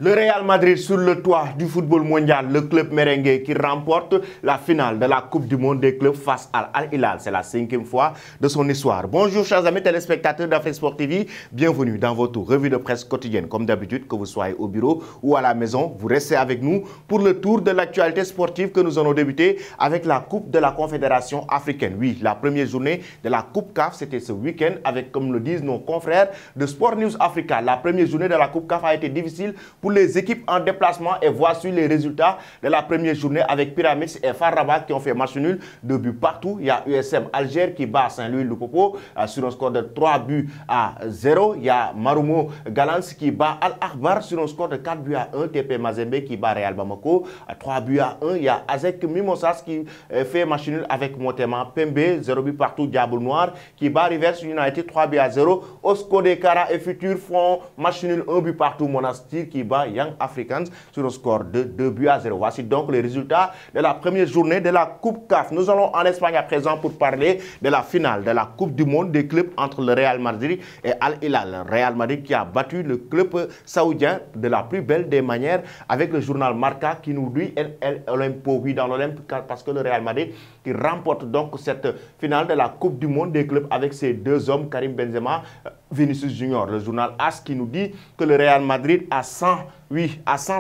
Le Real Madrid sur le toit du football mondial, le club merengue qui remporte la finale de la Coupe du Monde des clubs face à Al Hilal. C'est la 5e fois de son histoire. Bonjour chers amis téléspectateurs d'Afrique Sport TV, bienvenue dans votre revue de presse quotidienne. Comme d'habitude, que vous soyez au bureau ou à la maison, vous restez avec nous pour le tour de l'actualité sportive que nous allons débuter avec la Coupe de la Confédération africaine. Oui, la première journée de la Coupe CAF, c'était ce week-end avec, comme le disent nos confrères de Sport News Africa. La première journée de la Coupe CAF a été difficile pour les équipes en déplacement et voici les résultats de la première journée avec Pyramids et FAR Rabat qui ont fait match nul, 2 buts partout. Il y a USM Alger qui bat Saint-Louis-le-Popo sur un score de 3 buts à 0. Il y a Marumo Galans qui bat Al Akbar sur un score de 4 buts à 1. TP Mazembe qui bat Real Bamako à 3 buts à 1. Il y a Azek Mimosas qui fait match nul avec Motema Pembe, 0 buts partout. Diable Noir qui bat Rivers United 3 buts à 0. Osco de Kara et Futur font match nul, 1 but partout. Monastir qui bat Young Africans sur un score de 2 buts à 0. Voici donc les résultats de la première journée de la Coupe CAF. Nous allons en Espagne à présent pour parler de la finale de la Coupe du Monde des clubs entre le Real Madrid et Al Hilal. Le Real Madrid qui a battu le club saoudien de la plus belle des manières avec le journal Marca qui nous dit El Olympo, oui, dans l'Olympe, parce que le Real Madrid qui remporte donc cette finale de la Coupe du Monde des clubs avec ces deux hommes, Karim Benzema, Vinicius Junior. Le journal AS qui nous dit que le Real Madrid a 100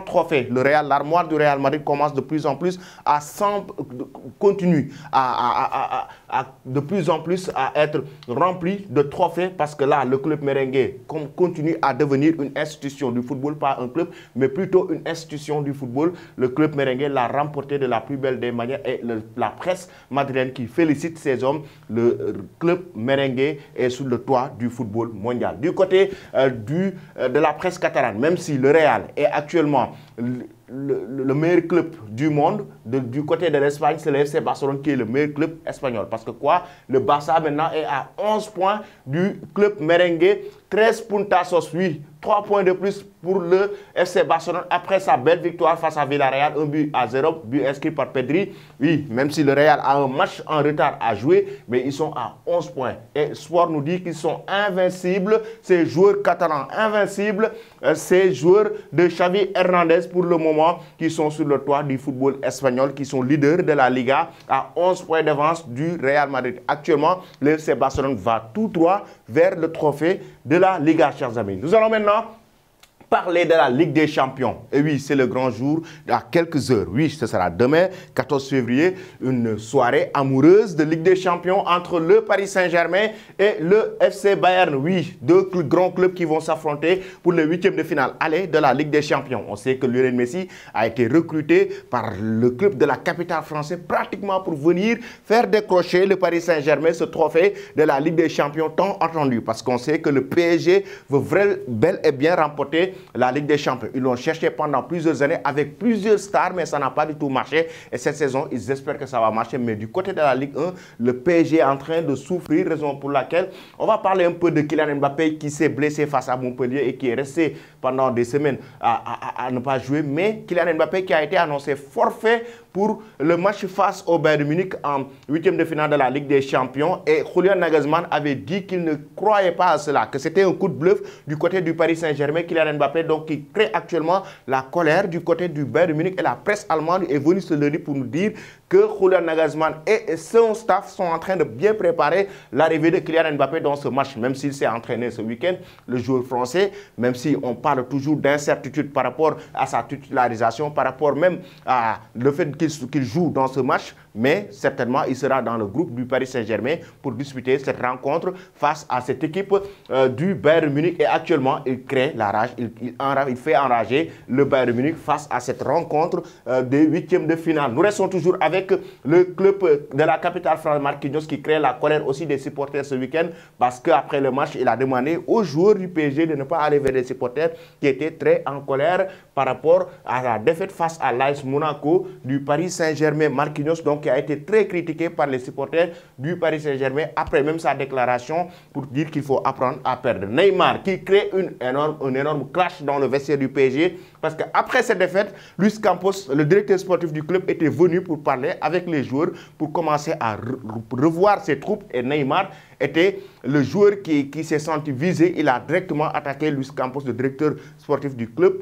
trophées. L'armoire du Real Madrid commence de plus en plus à continue de plus en plus à être rempli de trophées parce que là, le club merengue continue à devenir une institution du football, pas un club, mais plutôt une institution du football. Le club merengue l'a remporté de la plus belle des manières et la presse madrilène qui félicite ces hommes. Le club merengue est sur le toit du football mondial. Du côté de la presse catalane, même si le Real est actuellement le meilleur club du monde, du côté de l'Espagne, c'est le FC Barcelone qui est le meilleur club espagnol. Parce que quoi? Le Barça maintenant est à 11 points du club merengue, 13 puntasos, oui, 3 points de plus pour le FC Barcelone après sa belle victoire face à Villarreal, 1 but à 0, but inscrit par Pedri. Oui, même si le Real a un match en retard à jouer, mais ils sont à 11 points. Et Sport nous dit qu'ils sont invincibles, ces joueurs catalans invincibles, ces joueurs de Xavi Hernandez pour le moment qui sont sur le toit du football espagnol, qui sont leaders de la Liga à 11 points d'avance du Real Madrid. Actuellement, le FC Barcelone va tout droit vers le trophée de la Liga, chers amis. Nous allons maintenant parler de la Ligue des Champions. Et oui, c'est le grand jour à quelques heures. Oui, ce sera demain, 14 février, une soirée amoureuse de Ligue des Champions entre le Paris Saint-Germain et le FC Bayern. Oui, deux grands clubs qui vont s'affronter pour le 8e de finale aller de la Ligue des Champions. On sait que Lionel Messi a été recruté par le club de la capitale française pratiquement pour venir faire décrocher le Paris Saint-Germain ce trophée de la Ligue des Champions tant attendu. Parce qu'on sait que le PSG veut bel et bien remporter la Ligue des Champions. Ils l'ont cherché pendant plusieurs années avec plusieurs stars, mais ça n'a pas du tout marché. Et cette saison, ils espèrent que ça va marcher. Mais du côté de la Ligue 1, le PSG est en train de souffrir, raison pour laquelle on va parler un peu de Kylian Mbappé qui s'est blessé face à Montpellier et qui est resté pendant des semaines à ne pas jouer. Mais Kylian Mbappé qui a été annoncé forfait pour le match face au Bayern de Munich en 8e de finale de la Ligue des Champions. Et Julian Nagelsmann avait dit qu'il ne croyait pas à cela, que c'était un coup de bluff du côté du Paris Saint-Germain. Kylian Mbappé, donc, qui crée actuellement la colère du côté du Bayern de Munich. Et la presse allemande est venue ce lundi pour nous dire que Julian Nagelsmann et son staff sont en train de bien préparer l'arrivée de Kylian Mbappé dans ce match. Même s'il s'est entraîné ce week-end, le joueur français, même si on parle toujours d'incertitude par rapport à sa titularisation, par rapport même à le fait qu'il joue dans ce match, mais certainement il sera dans le groupe du Paris Saint-Germain pour disputer cette rencontre face à cette équipe du Bayern Munich. Et actuellement, il crée la rage, il fait enrager le Bayern Munich face à cette rencontre des 8e de finale. Nous restons toujours avec le club de la capitale française, Marquinhos, qui crée la colère aussi des supporters ce week-end parce qu'après le match, il a demandé aux joueurs du PSG de ne pas aller vers les supporters qui étaient très en colère par rapport à la défaite face à l'AS Monaco du Paris Saint-Germain. Marquinhos, donc, qui a été très critiqué par les supporters du Paris Saint-Germain après même sa déclaration pour dire qu'il faut apprendre à perdre. Neymar qui crée un énorme clash dans le vestiaire du PSG parce qu'après cette défaite, Luis Campos, le directeur sportif du club, était venu pour parler avec les joueurs pour commencer à revoir ses troupes et Neymar était le joueur qui s'est senti visé. Il a directement attaqué Luis Campos, le directeur sportif du club,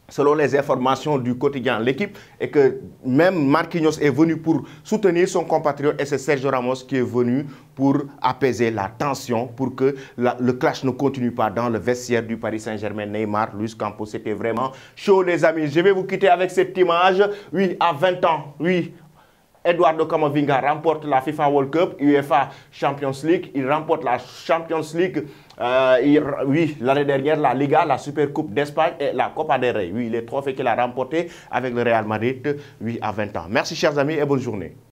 selon les informations du quotidien L'équipe, et que même Marquinhos est venu pour soutenir son compatriote et c'est Sergio Ramos qui est venu pour apaiser la tension, pour que le clash ne continue pas dans le vestiaire du Paris Saint-Germain. Neymar, Luis Campos, c'était vraiment chaud les amis. Je vais vous quitter avec cette image. Oui, à 20 ans, oui. Eduardo Camavinga remporte la FIFA World Cup, UEFA Champions League. Il remporte la Champions League, oui, l'année dernière, la Liga, la Super Coupe d'Espagne et la Copa del Rey. Oui, les trophées qu'il a remportés avec le Real Madrid, oui, à 20 ans. Merci chers amis et bonne journée.